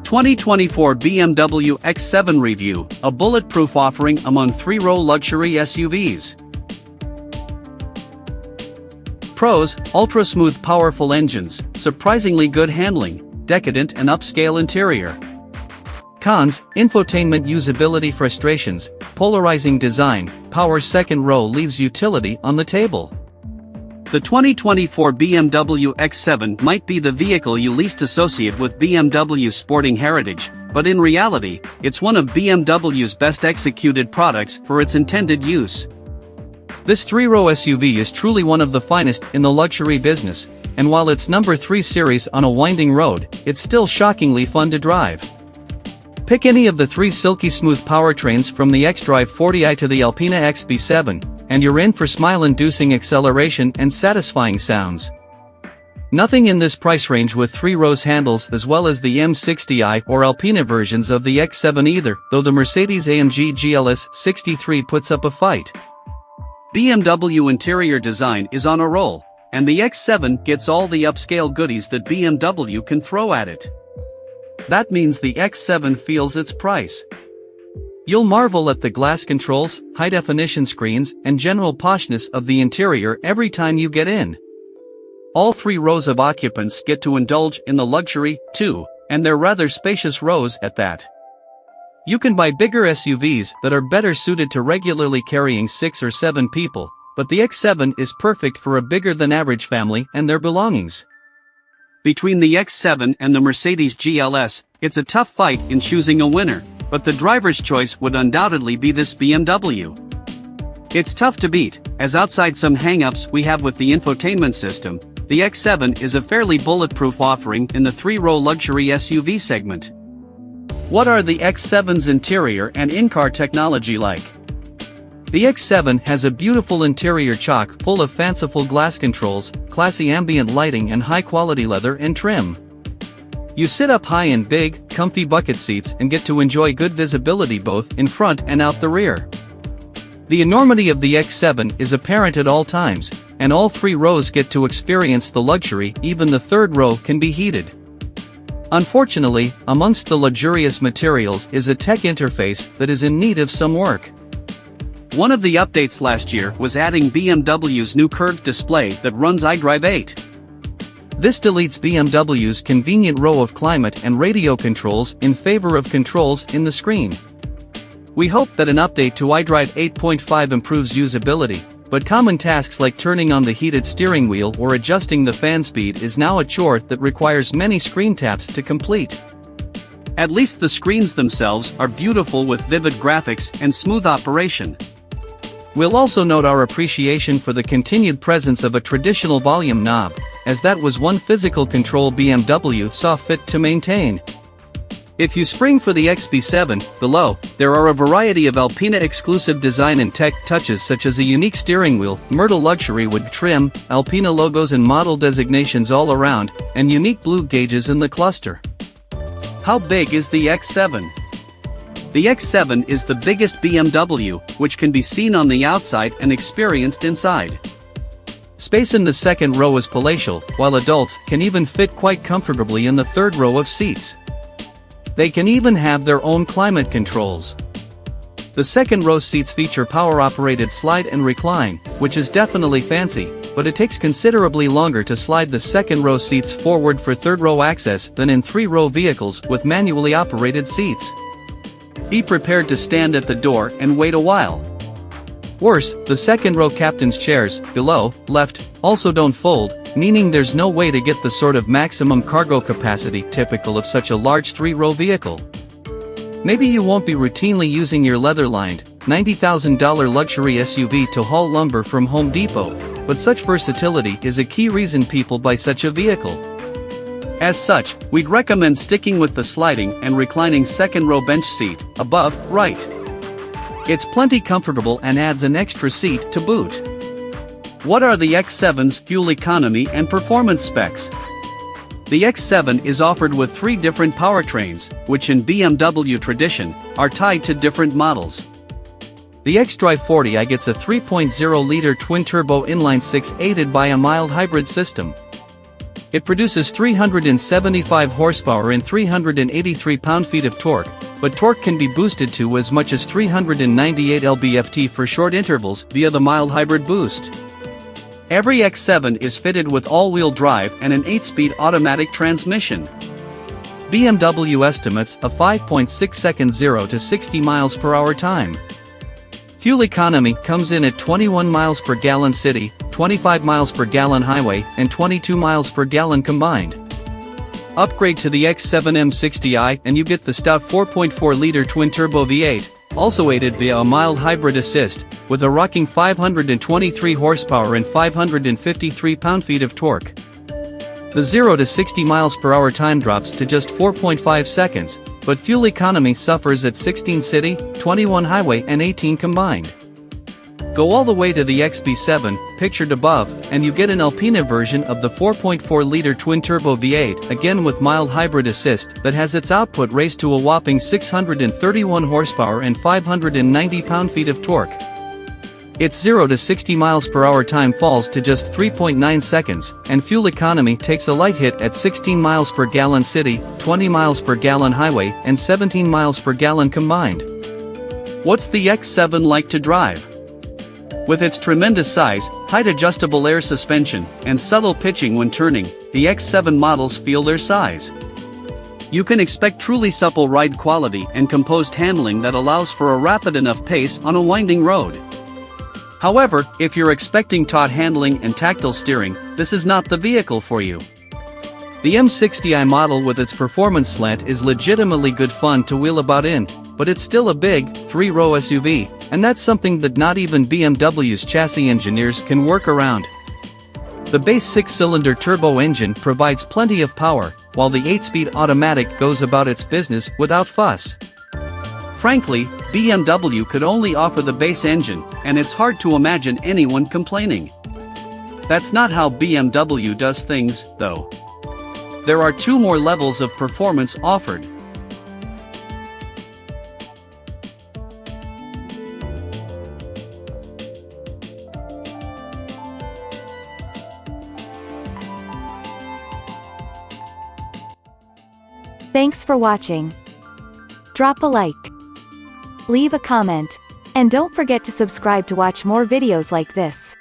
2024 BMW X7 Review, a bulletproof offering among three-row luxury SUVs. Pros: ultra-smooth powerful engines, surprisingly good handling, decadent and upscale interior. Cons: infotainment usability frustrations, polarizing design, power second row leaves utility on the table. The 2024 BMW X7 might be the vehicle you least associate with BMW's sporting heritage, but in reality, it's one of BMW's best executed products for its intended use. This three-row SUV is truly one of the finest in the luxury business, and while it's number 3 series on a winding road, it's still shockingly fun to drive. Pick any of the 3 silky smooth powertrains from the xDrive 40i to the Alpina XB7, and you're in for smile-inducing acceleration and satisfying sounds. Nothing in this price range with 3 rows handles as well as the M60i or Alpina versions of the X7 either, though the Mercedes-AMG GLS 63 puts up a fight. BMW interior design is on a roll, and the X7 gets all the upscale goodies that BMW can throw at it. That means the X7 feels its price. You'll marvel at the glass controls, high-definition screens, and general poshness of the interior every time you get in. All 3 rows of occupants get to indulge in the luxury, too, and they're rather spacious rows at that. You can buy bigger SUVs that are better suited to regularly carrying 6 or 7 people, but the X7 is perfect for a bigger-than-average family and their belongings. Between the X7 and the Mercedes GLS, it's a tough fight in choosing a winner, but the driver's choice would undoubtedly be this BMW. It's tough to beat, as outside some hang-ups we have with the infotainment system, the X7 is a fairly bulletproof offering in the 3-row luxury SUV segment. What are the X7's interior and in-car technology like? The X7 has a beautiful interior chock full of fanciful glass controls, classy ambient lighting and high-quality leather and trim. You sit up high in big, comfy bucket seats and get to enjoy good visibility both in front and out the rear. The enormity of the X7 is apparent at all times, and all 3 rows get to experience the luxury. Even the 3rd row can be heated. Unfortunately, amongst the luxurious materials is a tech interface that is in need of some work. One of the updates last year was adding BMW's new curved display that runs iDrive 8. This deletes BMW's convenient row of climate and radio controls in favor of controls in the screen. We hope that an update to iDrive 8.5 improves usability, but common tasks like turning on the heated steering wheel or adjusting the fan speed is now a chore that requires many screen taps to complete. At least the screens themselves are beautiful with vivid graphics and smooth operation. We'll also note our appreciation for the continued presence of a traditional volume knob, as that was one physical control BMW saw fit to maintain. If you spring for the XB7, below, there are a variety of Alpina exclusive design and tech touches such as a unique steering wheel, Myrtle luxury wood trim, Alpina logos and model designations all around, and unique blue gauges in the cluster. How big is the X7? The X7 is the biggest BMW, which can be seen on the outside and experienced inside. Space in the 2nd row is palatial, while adults can even fit quite comfortably in the 3rd row of seats. They can even have their own climate controls. The 2nd row seats feature power-operated slide and recline, which is definitely fancy, but it takes considerably longer to slide the 2nd row seats forward for 3rd row access than in 3-row vehicles with manually operated seats. Be prepared to stand at the door and wait a while. Worse, the 2nd row captain's chairs, below, left, also don't fold, meaning there's no way to get the sort of maximum cargo capacity typical of such a large 3-row vehicle. Maybe you won't be routinely using your leather-lined, $90,000 luxury SUV to haul lumber from Home Depot, but such versatility is a key reason people buy such a vehicle. As such, we'd recommend sticking with the sliding and reclining 2nd row bench seat, above, right. It's plenty comfortable and adds an extra seat to boot. What are the X7's fuel economy and performance specs? The X7 is offered with 3 different powertrains, which in BMW tradition, are tied to different models. The xDrive 40i gets a 3.0-liter twin-turbo inline-6 aided by a mild hybrid system. It produces 375 horsepower and 383 pound-feet of torque, but torque can be boosted to as much as 398 lb-ft for short intervals via the mild hybrid boost. Every X7 is fitted with all-wheel drive and an 8-speed automatic transmission. BMW estimates a 5.6 second 0 to 60 miles per hour time. Fuel economy comes in at 21 miles per gallon city, 25 miles per gallon highway, and 22 miles per gallon combined. Upgrade to the X7 M60i and you get the stout 4.4-liter twin-turbo V8, also aided via a mild hybrid assist, with a rocking 523 horsepower and 553 pound-feet of torque. The 0 to 60 miles per hour time drops to just 4.5 seconds, but fuel economy suffers at 16 city, 21 highway and 18 combined. Go all the way to the XB7, pictured above, and you get an Alpina version of the 4.4-liter twin-turbo V8, again with mild hybrid assist, that has its output raised to a whopping 631 horsepower and 590 pound-feet of torque. Its 0 to 60 miles per hour time falls to just 3.9 seconds, and fuel economy takes a light hit at 16 miles per gallon city, 20 miles per gallon highway, and 17 miles per gallon combined. What's the X7 like to drive? With its tremendous size, height-adjustable air suspension, and subtle pitching when turning, the X7 models feel their size. You can expect truly supple ride quality and composed handling that allows for a rapid enough pace on a winding road. However, if you're expecting taut handling and tactile steering, this is not the vehicle for you. The M60i model with its performance slant is legitimately good fun to wheel about in, but it's still a big, 3-row SUV, and that's something that not even BMW's chassis engineers can work around. The base 6-cylinder turbo engine provides plenty of power, while the 8-speed automatic goes about its business without fuss. Frankly, BMW could only offer the base engine, and it's hard to imagine anyone complaining. That's not how BMW does things, though. There are 2 more levels of performance offered. Thanks for watching. Drop a like, leave a comment, and don't forget to subscribe to watch more videos like this.